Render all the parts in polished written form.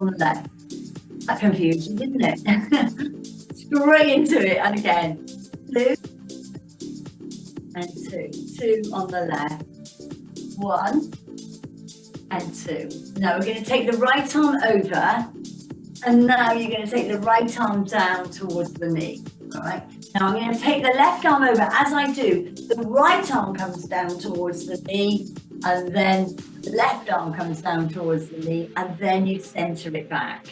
on the left. That confused you, didn't it? Straight into it, and again, 2 and 2. 2 on the left, 1 and 2. Now we're going to take the right arm over, and now you're going to take the right arm down towards the knee. All right. Now I'm going to take the left arm over. As I do, the right arm comes down towards the knee, and then the left arm comes down towards the knee, and then you center it back.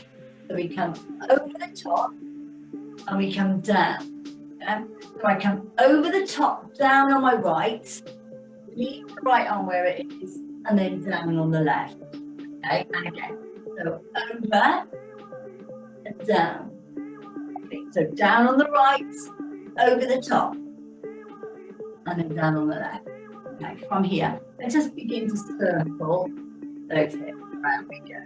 So we come over the top, and we come down. Yeah? So I come over the top, down on my right, leave the right arm where it is, and then down on the left. Okay, and again. So over and down. Okay, so down on the right, over the top, and then down on the left. Okay, from here, let's just begin to circle those hips. Around we go.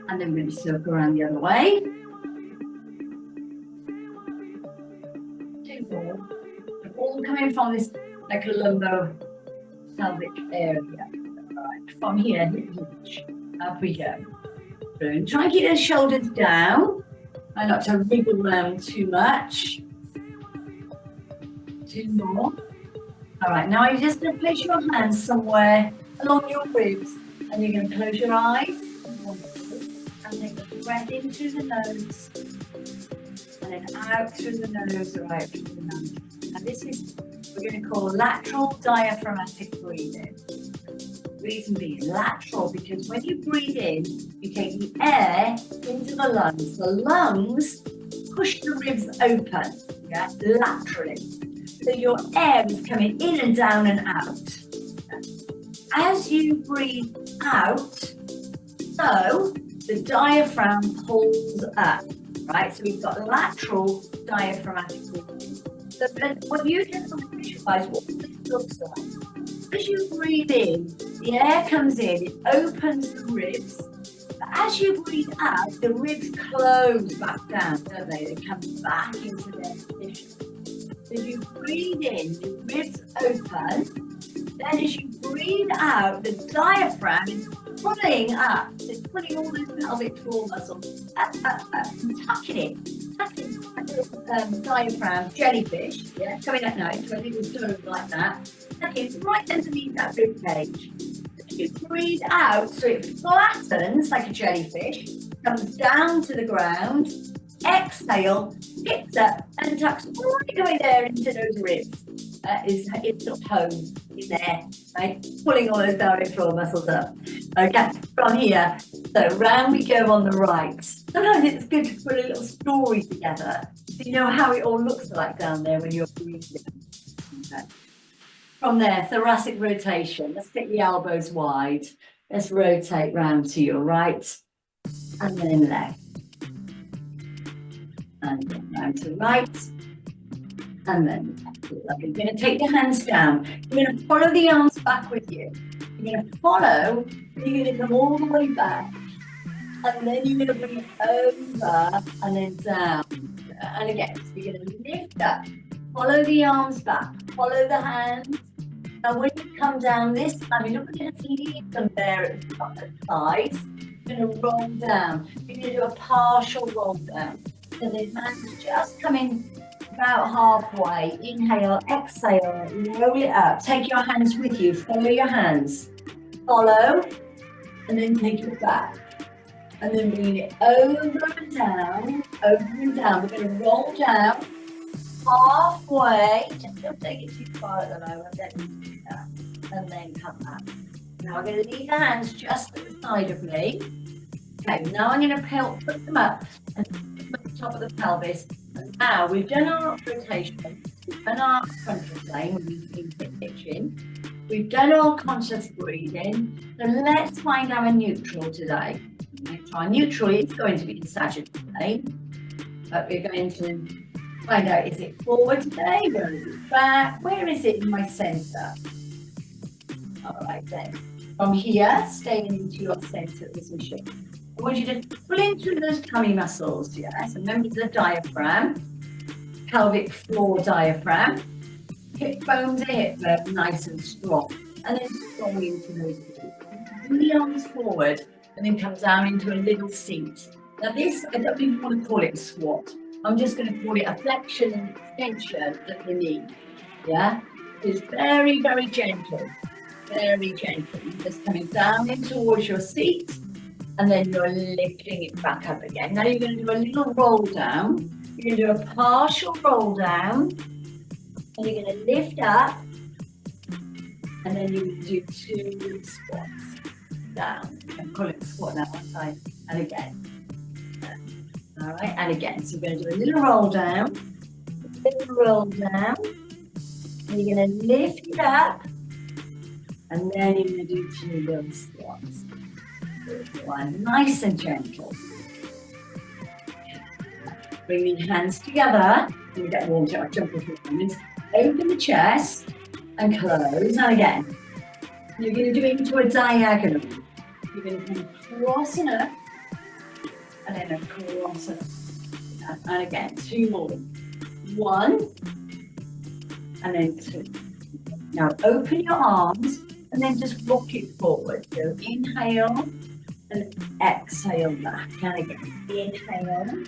And then we're going to circle around the other way. 2 more. They're all coming from this like a lumbar pelvic area. Right. From here, hitch. Up we go. Boom. Try and keep those shoulders down. Try not to wriggle around too much. 2 more. All right, now you're just going to place your hands somewhere along your ribs, and you're going to close your eyes. And take a breath in through the nose, and then out through the nose or out through the nose. And this is, we're going to call lateral diaphragmatic breathing. Reason being lateral, because when you breathe in, you take the air into the lungs. The lungs push the ribs open, yeah, laterally. So your air is coming in and down and out. As you breathe out, so the diaphragm pulls up, right? So we've got lateral diaphragmatic breathing. So what you just visualize what this looks like. As you breathe in, the air comes in, it opens the ribs. But as you breathe out, the ribs close back down, don't they? They come back into their position. So as you breathe in, the ribs open. Then as you breathe out, the diaphragm is pulling up. It's pulling all those pelvic floor muscles up, and tucking it. Tucking the diaphragm, jellyfish, yeah, coming up now. So I think it's doing like that. Tucking it right underneath that rib cage. You breathe out, so it flattens like a jellyfish, comes down to the ground, exhale, picks up, and tucks right away there into those ribs. It's sort of home in there, right? Pulling all those pelvic floor muscles up. Okay, from here, so round we go on the right. Sometimes it's good to put a little story together, so you know how it all looks like down there when you're breathing. Okay. From there, thoracic rotation. Let's get the elbows wide. Let's rotate round to your right, and then left. And then round to right, and then left. You're going to take your hands down. You're going to follow the arms back with you. You're going to follow, you're going to come all the way back. And then you're going to bring it over and then down. And again, so you're going to lift up. Follow the arms back. Follow the hands. Now when you come down this time, you're not going to leave them there at the sides. You're going to roll down. You're going to do a partial roll down. So the hands just come in about halfway. Inhale, exhale, roll it up. Take your hands with you. Follow your hands. Follow, and then take it back. And then bring it over and down, over and down. We're going to roll down halfway. Just don't take it too far at the moment. And then come back. Now I'm going to leave the hands just at the side of me. Okay, now I'm going to put them up and put the top of the pelvis. And now we've done our rotation, we've done our frontal plane, we've been pitching, we've done our conscious breathing. So let's find our neutral today. Okay, so our neutral is going to be the sagittal plane, but we're going to find out, is it forward today, where is it back, where is it in my centre? All right then, from here, staying into your centre position. I want you to pull in through those tummy muscles, yes, and remember the diaphragm, pelvic floor diaphragm, hip bone to hip bone, nice and strong, and then strong into those bring the arms forward and then come down into a little seat. Now this, I don't even want to call it a squat. I'm just going to call it a flexion and extension of the knee. Yeah? It's very, very gentle. Very gentle. You're just coming down in towards your seat and then you're lifting it back up again. Now you're going to do a little roll down. You're going to do a partial roll down and you're going to lift up and then you do 2 squats down. I'm calling it a squat now, one side and again. All right, and again. So we're going to do a little roll down, a little roll down, and you're going to lift it up, and then you're going to do 2 little squats. One, nice and gentle. Bring your hands together. You get warmed up. Jump a few moments. Open the chest and close. And again, you're going to do it into a diagonal. You're going to come crossing up. And then across it. And again, 2 more. 1, and then 2. Now open your arms and then just rock it forward. So inhale and exhale back. And again, inhale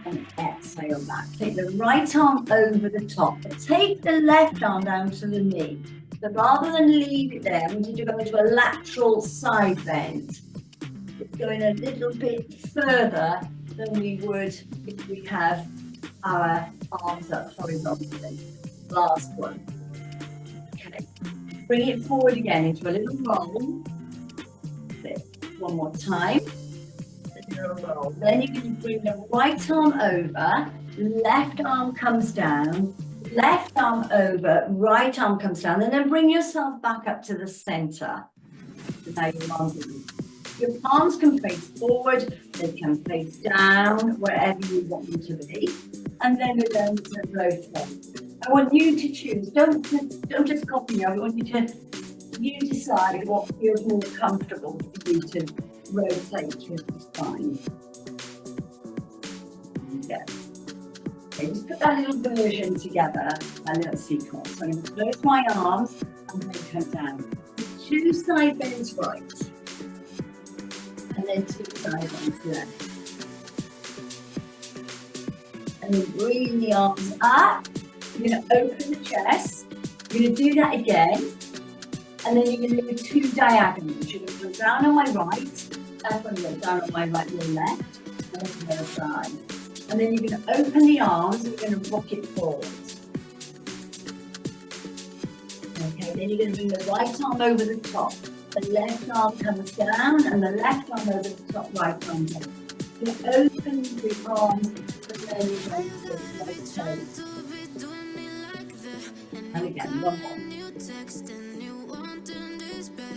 and exhale back. Take the right arm over the top. But take the left arm down to the knee. So rather than leave it there, I want you to go into a lateral side bend. Going a little bit further than we would if we have our arms up horizontally. Last one. Okay. Bring it forward again into a little roll. One more time. A little roll. Then you're going to bring the right arm over, left arm comes down, left arm over, right arm comes down, and then bring yourself back up to the center. Now your arms are Your palms can face forward, they can face down, wherever you want them to be. And then we're going to rotate. I want you to choose, don't just copy me, I want you decide what feels more comfortable for you to rotate with the spine. Okay, just put that little version together, a little sequence. So I'm going to close my arms and then come down. 2 side bends right. And then 2 side bends left. And then bring the arms up. You're going to open the chest. You're going to do that again. And then you're going to do 2 diagonals. You're going to go down on my right. That's when you go down on my right and your left. And then to the other side. And then you're going to open the arms and you're going to rock it forward. Okay, then you're going to bring the right arm over the top. The left arm comes down and the left arm over the top, right arm down. You open the arms and then you're going to rotate. And again, one more.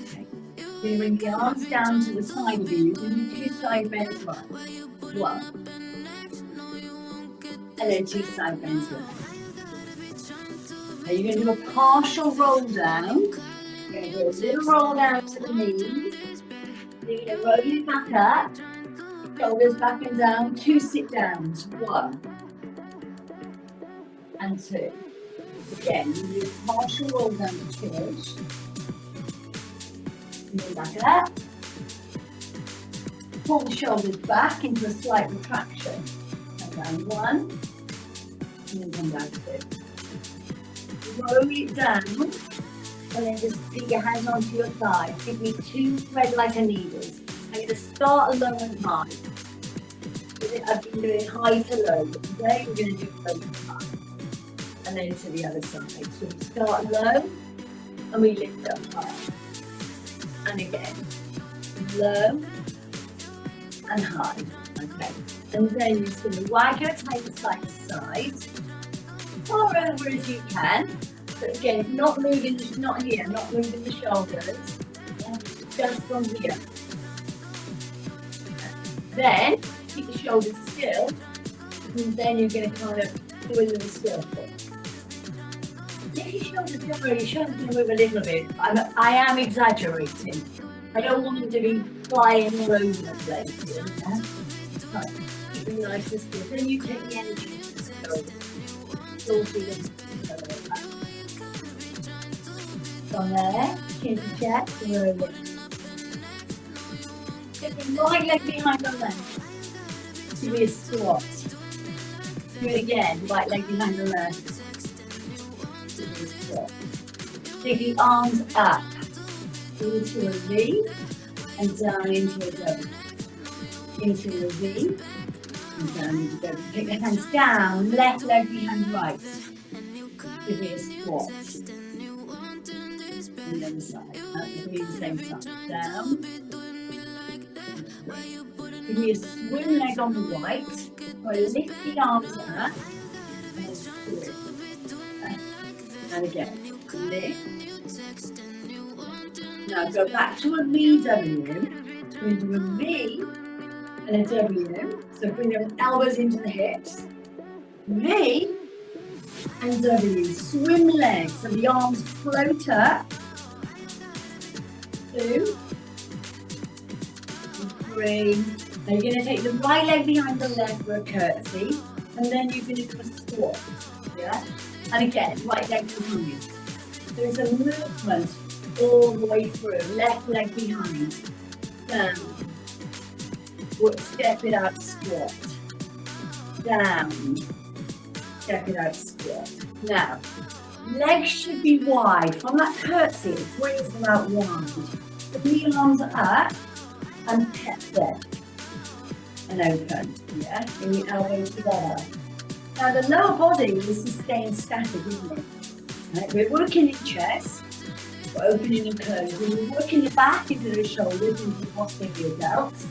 Okay. You bring the arms down to the side of you and you 2 side bends right. 1. And then 2 side bends left. Now you're going to do a partial roll down. You're going to do a little roll down to the knees. You're going to roll it back up. Shoulders back and down. 2 sit downs. 1 and 2. Again, you do a partial roll down to church. And then back up. Pull the shoulders back into a slight retraction. And down 1. And then come back 2. Roll it down. And then just put your hands onto your thighs. Give me 2 thread like a needles. I'm going to start low and high. I've been doing high to low, but today we're going to do low to high. And then to the other side. So we start low and we lift up high. And again, low and high. Okay. And then you're just going to wag your tail side to side. Far over as you can. But again, not moving, not here, not moving the shoulders. Just from here. Then keep the shoulders still. And then you're going to kind of do a little circle. If your shoulders don't move, your shoulders going to move a little bit. I am exaggerating. I don't want them to be flying all over the place. Yeah? Right. Keep them nice and still. Then you take the energy to the shoulders. All through them. From there, chin to chest, roll it. the right leg behind the left. Give me a squat. Do it again, right leg behind the left. Give me a squat. Take the arms up into a V and down into a W. Into a V and down into a W. Take the hands down, left leg behind right. Give me a squat. On the other side. Give me the same side. Down. Give me a swim leg on the right. So I lift the arms up and swim. And again, lift. Now go back to a VW. Into a V and a W. So bring your elbows into the hips. V and W. Swim legs. So the arms float up. 2, 3. Now you're going to take the right leg behind the left for a curtsy, and then you're going to do a squat. Yeah? And again, right leg behind. There's a movement all the way through. Left leg behind. Down. Step it out, squat. Down. Step it out, squat. Now, legs should be wide. From that curtsy, it brings them out wide. Bring the arms up and tap them. And open. Yeah? Bring the elbows together. Now the lower body is staying static, isn't it? Right? We're working in chest. We're opening and closing. We're working the back into the shoulders, into the posterior delts.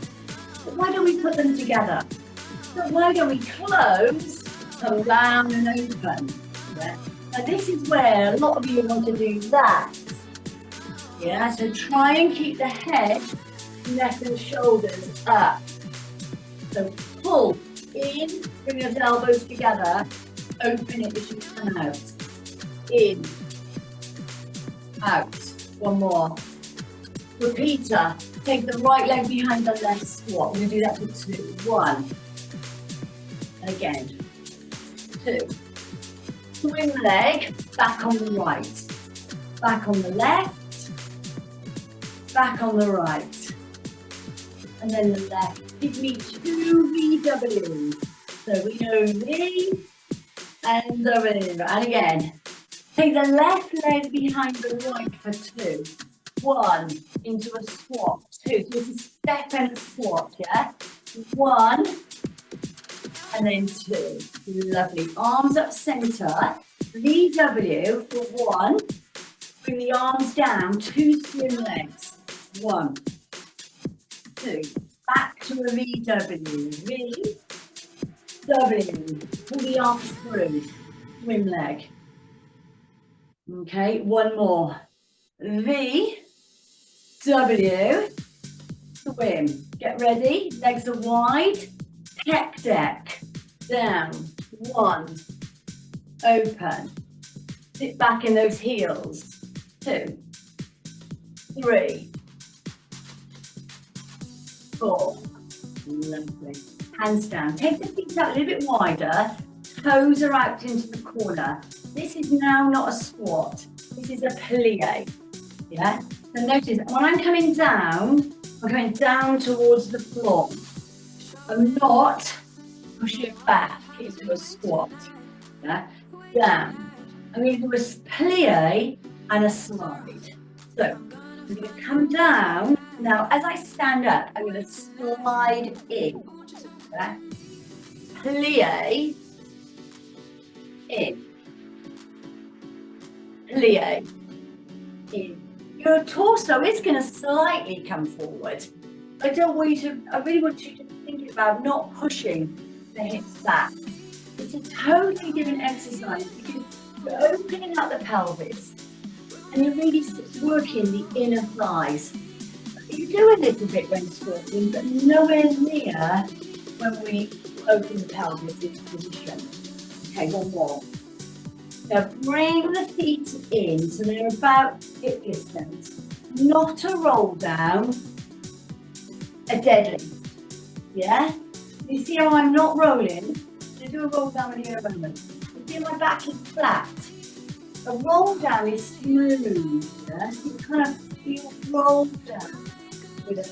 But why don't we put them together? So why don't we close, come down and open? Yeah? Now this is where a lot of you want to do that. Yeah, so try and keep the head, neck and shoulders up. So pull in, bring those elbows together, open it as you come out. In, out. One more. Repeater. Take the right leg behind the left squat. We're going to do that for 2. 1. And again. 2. Swing leg, back on the right. Back on the left. Back on the right. And then the left. Give me 2 VWs. So we go V and W. And again. Take the left leg behind the right for 2. 1 into a squat. 2. So it's a step and a squat, yeah? 1 and then 2. Lovely. Arms up center. VW for 1. Bring the arms down. 2 swim legs. 1, 2. Back to a VW. V, W. Pull the arms through. Swim leg. Okay, one more. V, W, swim. Get ready. Legs are wide. Pec deck. Down. 1. Open. Sit back in those heels. 2, 3, 4. Lovely. Hands down. Take the feet out a little bit wider. Toes are out into the corner. This is now not a squat. This is a plie. Yeah? So notice, when I'm coming down towards the floor. I'm not pushing back into a squat. Yeah? Down. I'm going to do a plie and a slide. So, I'm going to come down. Now, as I stand up, I'm going to slide in. Yeah? Plie. In. Plie. In. Your torso is going to slightly come forward. I really want you to think about not pushing the hips back. It's a totally different exercise because you're opening up the pelvis and you're really working the inner thighs. You do a little bit when squatting, but nowhere near when we open the pelvis into position. Okay, one more. Now bring the feet in so they're about hip distance. Not a roll down, a deadlift. Yeah? You see how I'm not rolling? I do a roll down in here a moment. You see my back is flat. A roll down is smooth. Yeah? You kind of feel rolled down with a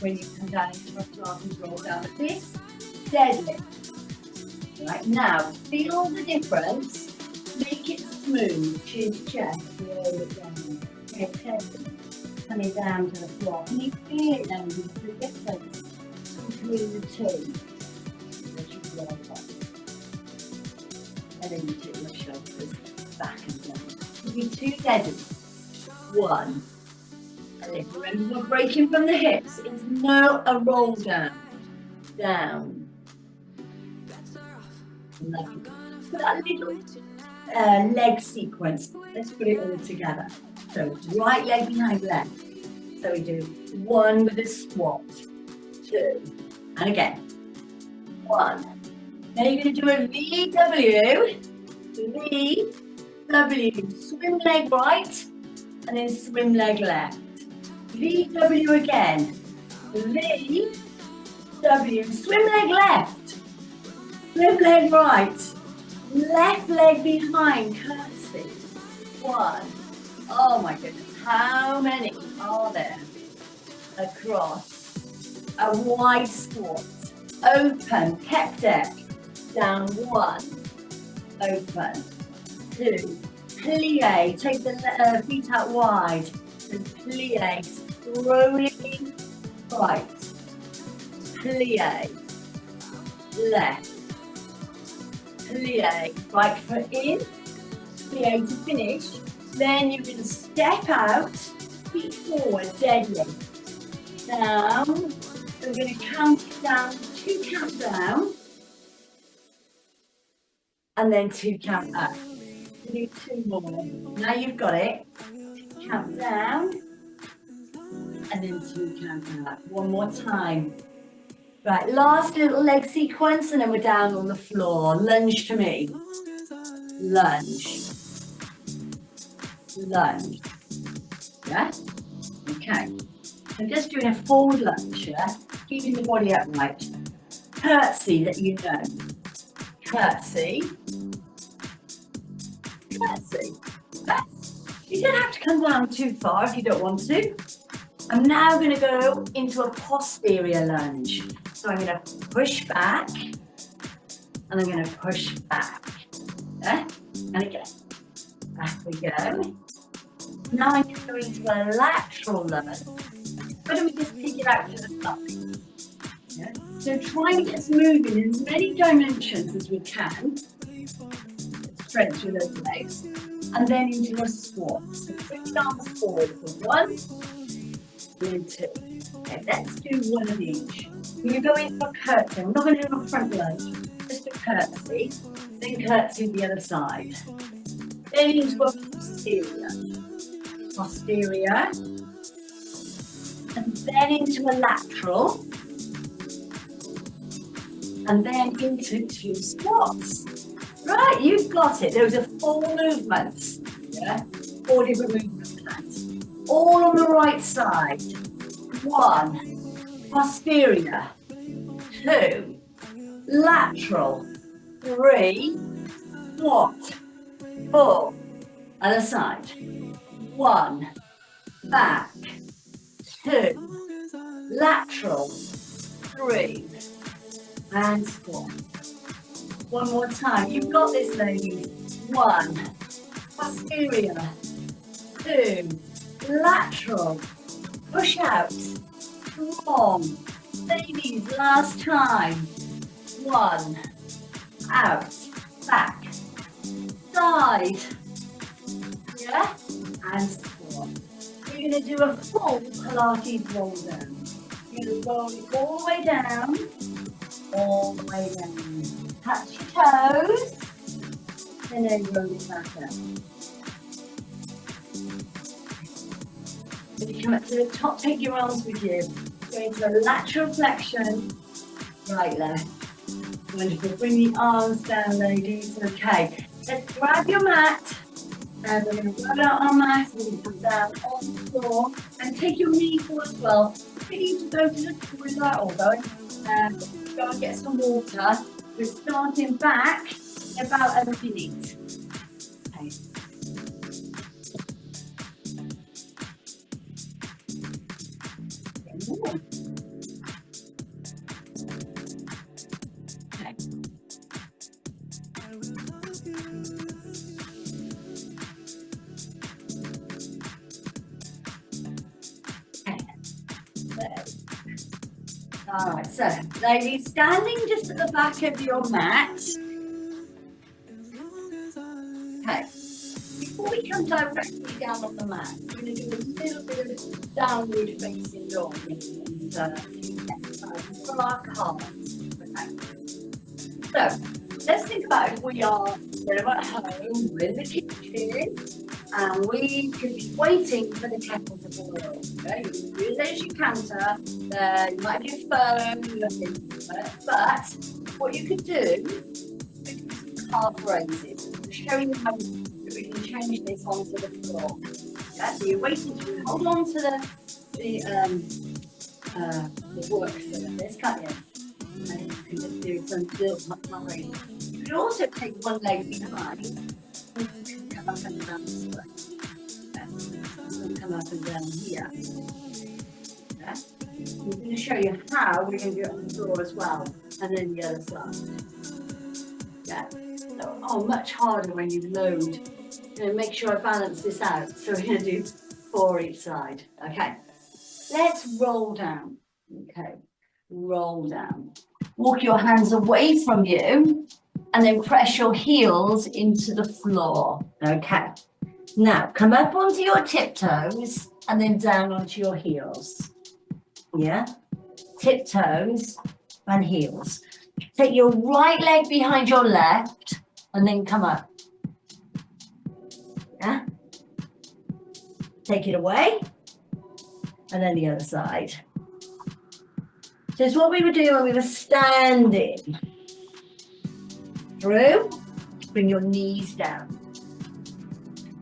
when you come down into a Pilates roll down like this, deadlift. Right, now feel the difference, make it smooth, chin to chest, roll it down. Okay, coming down to the floor. Can you feel it now, the difference between the two? And then you take your shoulders back and down. Give me 2 deadlifts. 1. And lift. Remember, we're breaking from the hips. It's no a roll down. Down. Lovely. So that little leg sequence. Let's put it all together. So right leg behind left. So we do 1 with a squat. 2. And again. 1. Now you're going to do a VW, swim leg right, and then swim leg left. VW again, VW, swim leg left, swim leg right, left leg behind, curtsy. 1. Oh my goodness, how many are there? Across, a wide squat, open, pec deck. Down 1, open, 2, plie, take the feet out wide, and plie, slowly right, plie, left, plie, right foot in, plie to finish, then you can step out, feet forward, deadlift, down, we're going to count it down, 2 count down, and then 2 count up. Do 2 more. Now you've got it. 2 count down, and then 2 count up. 1 more time. Right, last little leg sequence, and then we're down on the floor. Lunge to me. Lunge. Lunge. Yeah? Okay. I'm just doing a forward lunge, yeah? Keeping the body upright. Curtsy that you know. Curtsy. Curtsy. You don't have to come down too far if you don't want to. I'm now going to go into a posterior lunge. So I'm going to push back, and I'm going to push back. Yeah? And again. Back we go. Now I'm going to go into a lateral lunge. Why don't we just take it out to the side? Yeah? So try and get us moving in as many dimensions as we can. Strength through those legs. And then into a squat. So bring the arms forward for 1, then 2. Okay, let's do 1 of each. We're going to go into a curtsy. We're not going to do a front lunge. Just a curtsy. Then curtsy the other side. Then into a posterior. Posterior. And then into a lateral. And then into 2 squats. Right, you've got it. Those are 4 movements. Yeah, 4 different movement plans. All on the right side. 1, posterior. 2, lateral. 3, squat. 4, other side. 1, back. 2, lateral. 3, and squat. 1 more time. You've got this, ladies. 1, posterior. 2, lateral. Push out. Long. Ladies, last time. 1, out, back, side. Yeah? And squat. We're going to do a full Pilates roll down. You're going to roll it all the way down. All the way down. Touch your toes, and then roll it back up. When you come up to the top, take your arms with you. Go into a lateral flexion, right left. Wonderful. Bring the arms down, ladies. Okay. Let's grab your mat, and we're going to grab out our mat. We're going to put down on the floor, and take your knee forward as well. We need to go to the toilet or go and get some water. We're starting back in about a minute. Okay. There. All right, so ladies, standing just at the back of your mat. Okay, before we come directly down on the mat, we're going to do a little bit of downward facing dog exercises for our calves. Okay. So let's think about if we are at home, we're in the kitchen, and we could be waiting for the kettle to boil. Okay, you can use it as your counter. You might have your phone, but what you could do is calf raises. I'm showing you how we can change this onto the floor. Okay, so you're waiting to hold on to the work surface, can't you? And you can just do some little calf raises. You can also take one leg behind and come up and down this way. Come up and down here. Yeah. I'm going to show you how we're going to do it on the floor as well, and then the other side. Yeah. So, much harder when you load. Make sure I balance this out. So we're going to do 4 each side. Okay. Let's roll down. Okay. Roll down. Walk your hands away from you, and then press your heels into the floor. Okay. Now, come up onto your tiptoes and then down onto your heels. Yeah? Tiptoes and heels. Take your right leg behind your left and then come up. Yeah? Take it away and then the other side. So it's what we were doing when we were standing. Through, bring your knees down.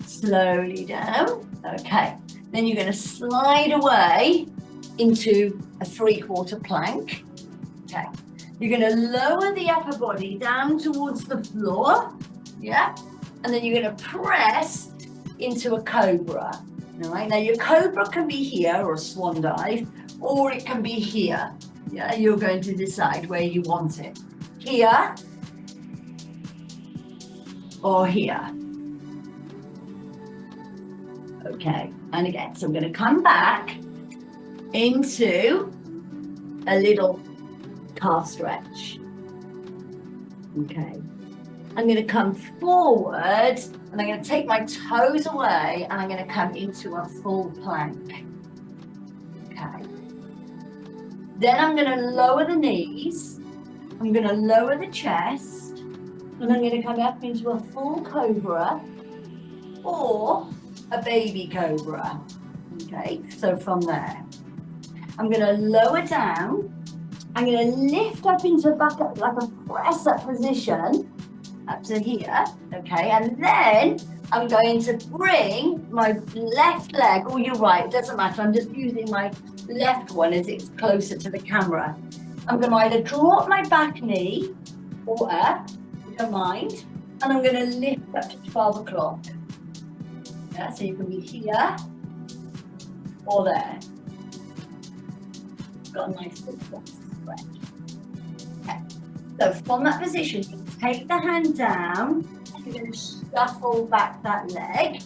Slowly down. Okay. Then you're going to slide away into a 3/4 plank. Okay. You're going to lower the upper body down towards the floor. Yeah. And then you're going to press into a cobra. All right. Now your cobra can be here or a swan dive, or it can be here. Yeah. You're going to decide where you want it. Here or here. Okay, and again, so I'm going to come back into a little calf stretch. Okay, I'm going to come forward and I'm going to take my toes away and I'm going to come into a full plank. Okay, then I'm going to lower the knees, I'm going to lower the chest, and I'm going to come up into a full cobra or a baby cobra. Okay, so from there, I'm going to lower down. I'm going to lift up into back up like a press up position up to here. Okay, and then I'm going to bring my left leg, or your right, it doesn't matter. I'm just using my left one as it's closer to the camera. I'm going to either draw up my back knee or up, if you don't mind, and I'm going to lift up to 12 o'clock. Yeah, so you can be here or there. Got a nice little stretch. Okay, so from that position, you take the hand down, and you're going to shuffle back that leg,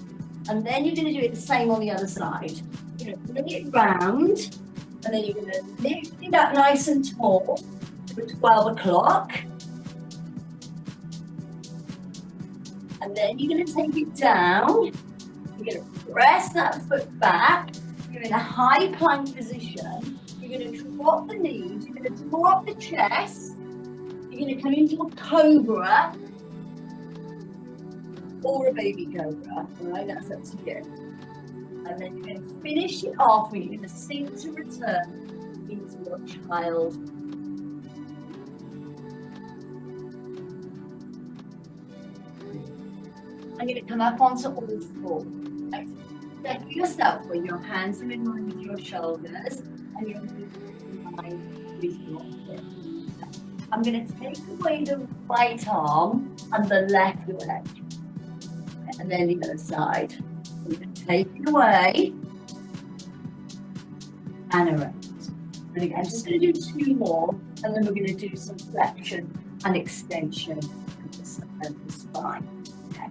and then you're going to do it the same on the other side. You're going to bring it round, and then you're going to lift it up nice and tall to 12 o'clock. And then you're going to take it down. You're going to press that foot back. You're in a high plank position. You're going to drop the knees. You're going to draw up the chest. You're going to come into a cobra or a baby cobra. All right, that's up to you. And then you're going to finish it off and you're going to sink to return into your child. I'm going to come up onto all four. Set yourself where your hands are in line with your shoulders and your knees in line with your hips. I'm going to take away the right arm and the left leg. And then the other side. I'm going to take it away and around. And again, I'm just going to do 2 more and then we're going to do some flexion and extension of the spine. Okay.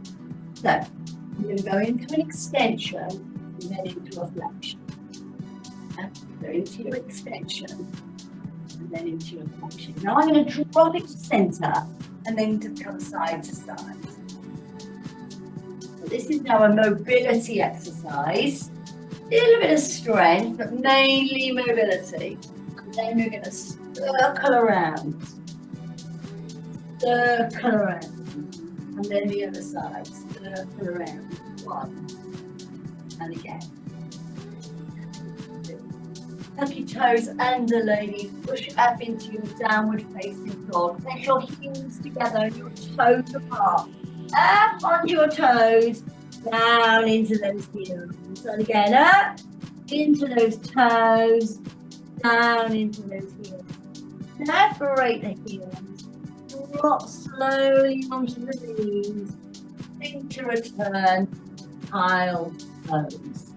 So I'm going to go into an extension and then into a flexion. Okay. So into your extension and then into your flexion. Now I'm going to drop it to center and then to come side to side. So this is now a mobility exercise. A little bit of strength, but mainly mobility. And then we're going to circle around. Circle around. And then the other side. Circle around. One. And again. Tuck your toes under, ladies. Push up into your downward facing dog. Press your heels together and your toes apart. Up onto your toes. Down into those heels. And again, up into those toes. Down into those heels. Separate the heels. Drop slowly onto the knees. Think to return. Tiled toes.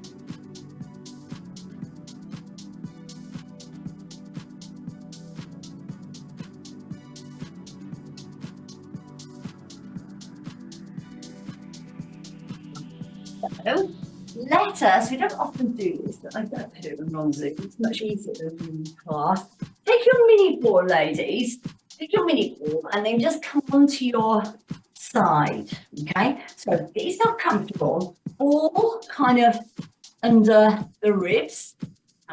So, let us, we don't often do this, but I've got to do it on Zoom. It's much easier than in class. Take your mini ball, ladies. Take your mini ball and then just come onto your side. Okay, so get yourself comfortable, all kind of under the ribs.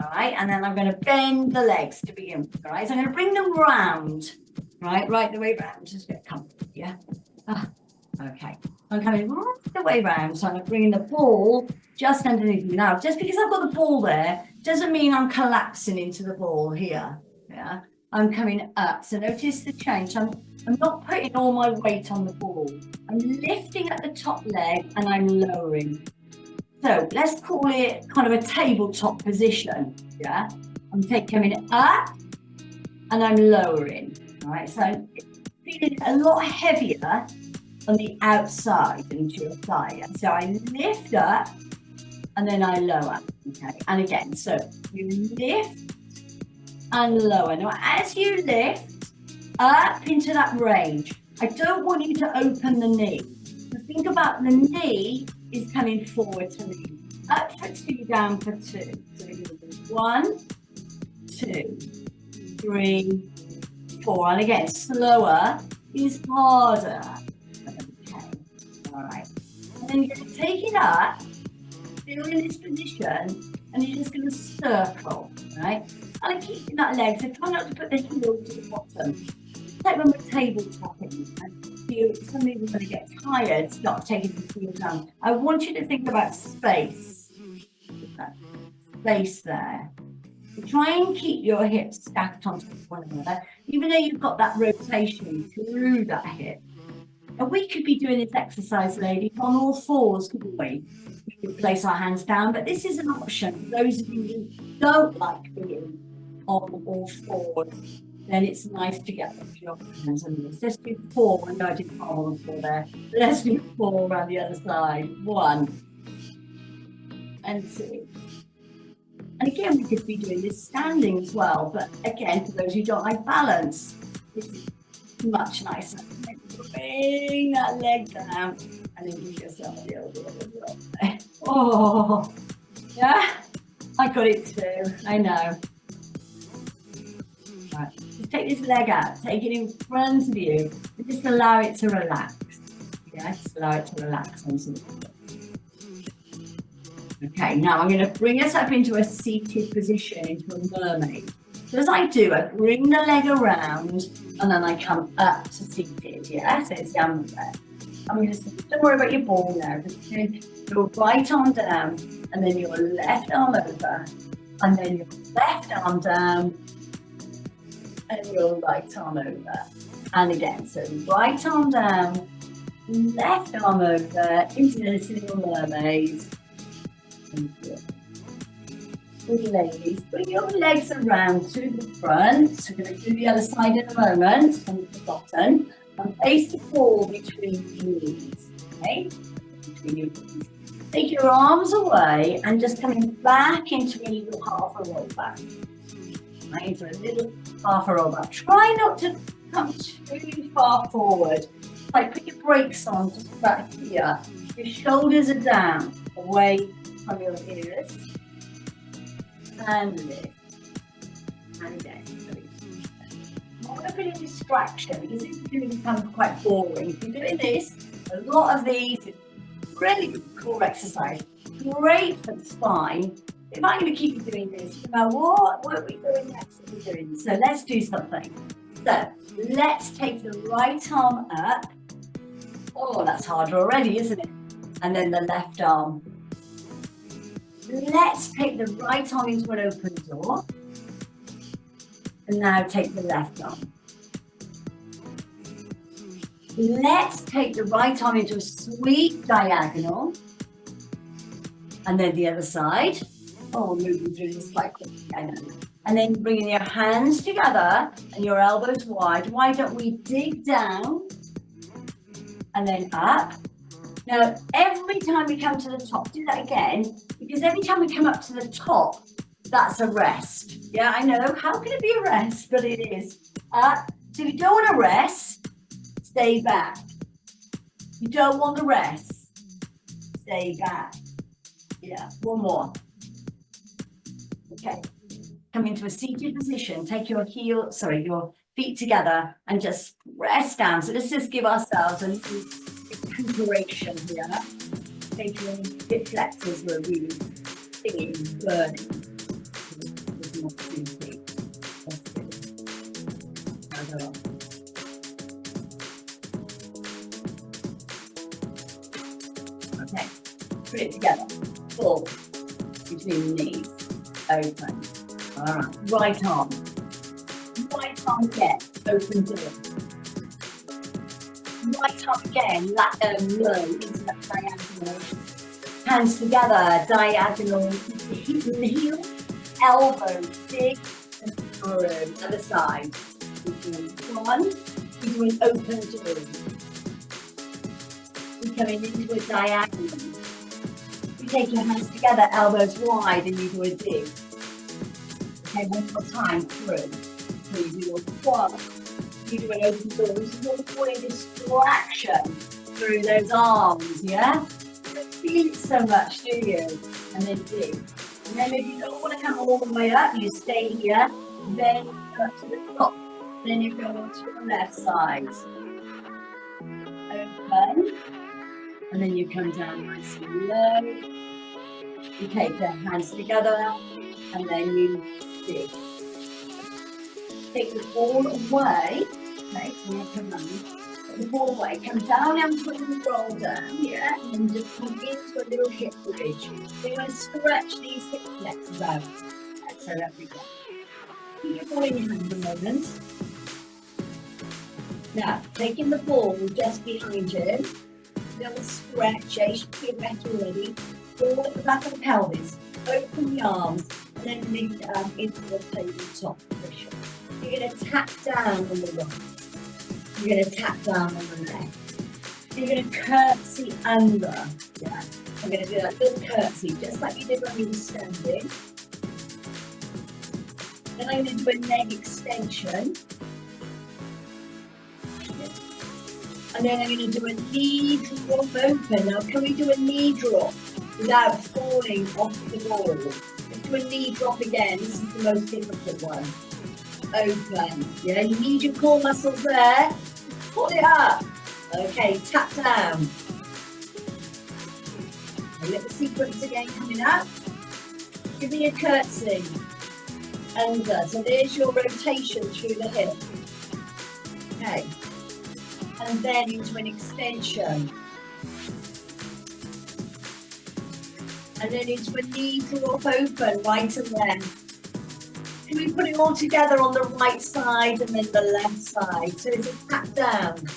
All right, and then I'm going to bend the legs to begin with. All right, so I'm going to bring them round. Right the way round. Just get comfortable. Yeah. Okay. I'm coming right the way round, so I'm bringing the ball just underneath me. Now, just because I've got the ball there, doesn't mean I'm collapsing into the ball here. Yeah, I'm coming up. So notice the change. I'm not putting all my weight on the ball. I'm lifting at the top leg and I'm lowering. So let's call it kind of a tabletop position. Yeah, I'm coming up and I'm lowering. All right, so I'm feeling a lot heavier on the outside into your thigh. So I lift up and then I lower. Okay, and again, so you lift and lower. Now, as you lift up into that range, I don't want you to open the knee. So think about the knee is coming forward to me. Up for 2, down for 2. So we're going to do 1, 2, 3, 4. And again, slower is harder. All right, and then you're going to take it up, still in this position, and you're just going to circle, right? And keeping that leg, so try not to put the heel to the bottom. It's like when we're tabletopping, and suddenly we're going to get tired, start taking the heel down. I want you to think about space. Space there. So try and keep your hips stacked onto one another, even though you've got that rotation through that hip. And we could be doing this exercise, ladies, on all fours, couldn't we? We could place our hands down, but this is an option for those of you who don't like being on all fours. Then it's nice to get your hands on this. Let's do 4. I know I did 4 on the floor there. Let's do 4 around the other side. 1 and 2. And again, we could be doing this standing as well. But again, for those who don't like balance, this is much nicer. Bring that leg down and then give yourself a little bit of a drop. Oh, yeah, I got it too. I know. Right, just take this leg out, take it in front of you, and just allow it to relax. Yeah, just allow it to relax onto the floor. Okay, now I'm going to bring us up into a seated position, into a mermaid. So as I do, I bring the leg around and then I come up to seated. Yeah, so it's down there. I'm going to say, don't worry about your ball now. Just your right arm down and then your left arm over and then your left arm down and your right arm over. And again, so right arm down, left arm over into this little mermaid. Good, ladies, bring your legs around to the front. So we're going to do the other side in a moment, on the bottom, and place the ball between your knees. Okay, between your knees. Take your arms away and just coming back into a little half a roll back. Right, into a little half a roll back. Try not to come too far forward. Like put your brakes on just back here. Your shoulders are down, away from your ears. And lift. And again. I'm not going to put a distraction because this is going to become quite boring. If you're doing this, a lot of these, really good core exercise, great for the spine. If I'm going to keep you doing this, no matter what are we doing next? What we're doing. So let's do something. So let's take the right arm up. Oh, that's harder already, isn't it? And then the left arm. Let's take the right arm into an open door. And now take the left arm. Let's take the right arm into a sweep diagonal. And then the other side. Oh, we're moving through this quite quickly, I know. And then bringing your hands together and your elbows wide. Why don't we dig down and then up? Now, every time we come to the top, do that again, because every time we come up to the top, that's a rest. Yeah, I know. How can it be a rest? But it is. So you don't want to rest, stay back. You don't want to rest, stay back. Yeah, one more. Okay, come into a seated position. Take your your feet together and just rest down. So let's just give ourselves a little recuperation here. Take your hip flexors were really stinging, burning. Okay, put it together. Pull between the knees. Open. All right. Right arm. Right arm again. Open door. Right arm again. Low into that diagonal. Hands together. Diagonal. Hip and heel. Elbow. Big and through. Other side. One. We do an open door. We're coming into a diagonal. Take your hands together, elbows wide, and you do a dig. Okay, one more time through. So you do your one, you do an open door. This is what we call a distraction through those arms, yeah? You don't feel it so much, do you? And then dig. And then if you don't want to come all the way up, you stay here, then you go up to the top. Then you go on to the left side. Open. And then you come down nice and low. You take the hands together and then you dig. Take the ball away. Okay, so you come on. Take the ball away. Come down onto it and roll down, yeah? And then just come into a little hip bridge. So you want to stretch these hip flexors out. So there we go. Keep your ball in your hand for a moment. Now, taking the ball just behind you. Little stretch, you should feel better already. Ball at the back of the pelvis, open the arms, and then lift it up into the tabletop position. You're going to tap down on the right. You're going to tap down on the left. You're going to curtsy under. Yeah. I'm going to do that little curtsy, just like you did when you were standing. Then I'm going to do a leg extension. And then I'm going to do a knee drop open. Now, can we do a knee drop without falling off the wall? Let's do a knee drop again. This is the most difficult one. Open. Yeah, you need your core muscles there. Pull it up. Okay, tap down. A little sequence again coming up. Give me a curtsy. Under. So there's your rotation through the hip. Okay. And then into an extension. And then into a knee drop open, right and left. Can we put it all together on the right side and then the left side? So it's a tap down.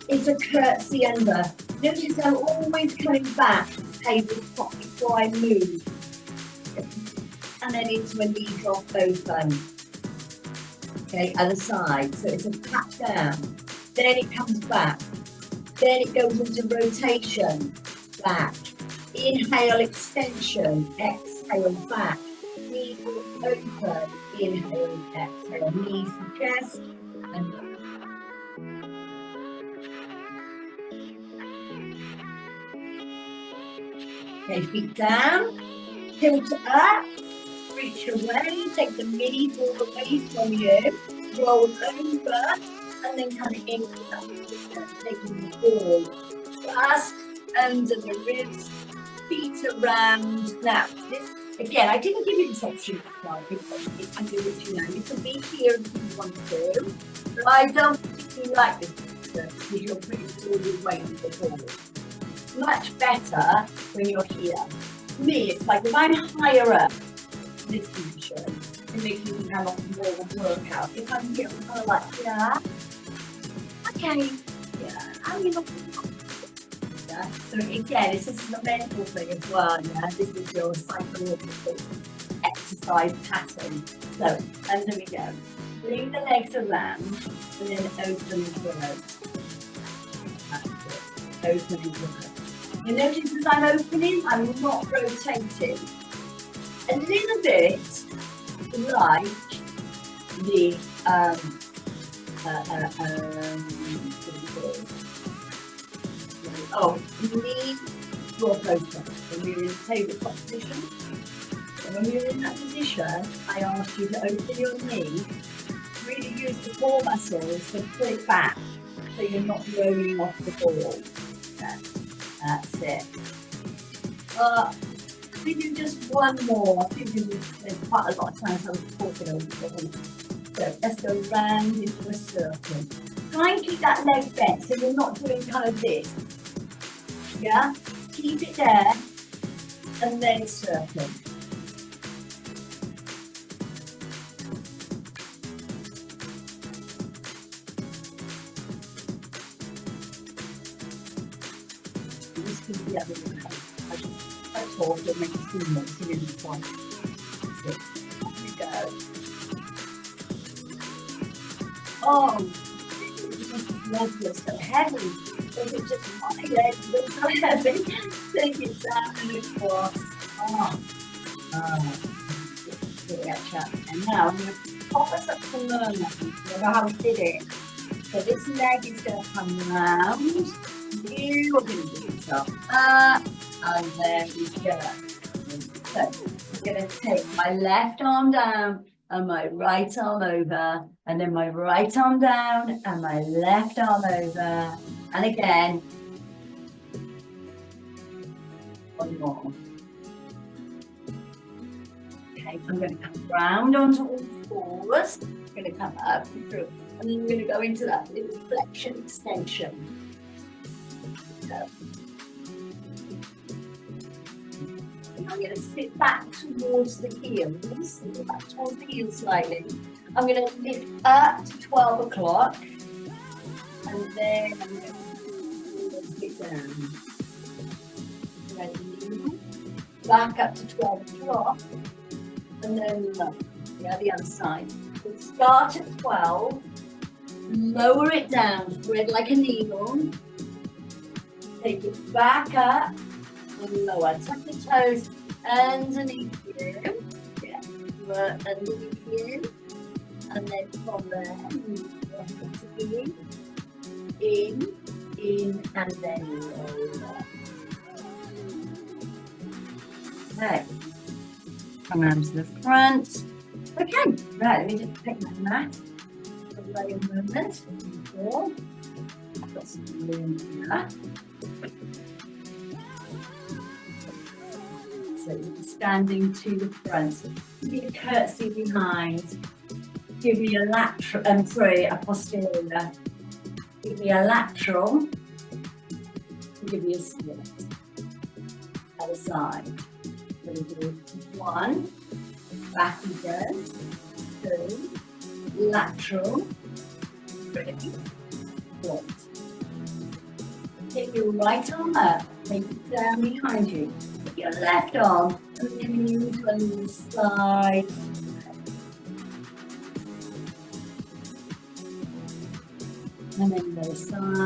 It's a curtsy under. Notice I'm always coming back, tabletop before I move. And then into a knee drop open. Okay, other side. So it's a tap down. Then it comes back. Then it goes into rotation, back. Inhale, extension, exhale, back. Knees open, inhale, exhale. Knees to chest, and back. Okay, feet down, tilt up, reach away, take the knees all away from you, roll over, and then coming into that position, taking the ball, clasp under the ribs, feet around. Now, this, again, I didn't give you this option to start because you can do it, you know, you can be here if you want to, but I don't particularly like this because you're putting all your weight in the ball. Much better when you're here. For me, it's like if I'm higher up in this position, it makes me have a more of a workout. If I'm here, I'm kind of like, yeah, okay, yeah, I'm in a yeah. So again, this is a mental thing as well, yeah. This is your psychological exercise pattern. So, under we go. Bring the legs around and then open the throat. That's it. Opening the throat. You notice as I'm opening, I'm not rotating. A little bit like the knee draw closer. When you're in tabletop position. So when you're in that position, I ask you to open your knee, really use the core muscles to pull it back so you're not rolling off the ball. That's it. We do just one more. I think there's quite a lot of times I was talking over the. So let's go round into a circle. Try and keep that leg bent so you're not doing kind of this. Yeah? Keep it there and then circle. This could be the other way. I talk, it makes you feel more, so really fun. That's it. There we go. Oh, legs are so heavy. Is it just my legs that are so heavy? Take it down and across. And now I'm going to pop us up to learn that. Remember how we did it? So this leg is going to come round. You are going to do yourself up. And there we go. So I'm going to take my left arm down and my right arm over, and then my right arm down and my left arm over, and again, one more. Okay, I'm going to come round onto all fours, I'm going to come up and through, and then we're going to go into that little flexion extension. So, I'm going to sit back towards the heels, back towards the heels slightly. I'm going to lift up to 12 o'clock, and then I'm going to lift it down. Ready? Back up to 12 o'clock, and then lower. Yeah, the other side. We'll start at 12, lower it down, spread like a needle, take it back up, and lower. Tuck the toes underneath you. Yeah, underneath you. And then from there, in, and then over. Okay. Come around to the front. Okay, right, let me just take my mat. Wait a moment. I've got some room here. So you're standing to the front. Give me a curtsy behind. Give me a lateral, a posterior. Give me a lateral. Give me a split. Other side. So we do 1, back we go, 2, lateral, 3, split. Take your right arm up, take it down behind you. Your left arm, and then you do a little slide. And then the other side.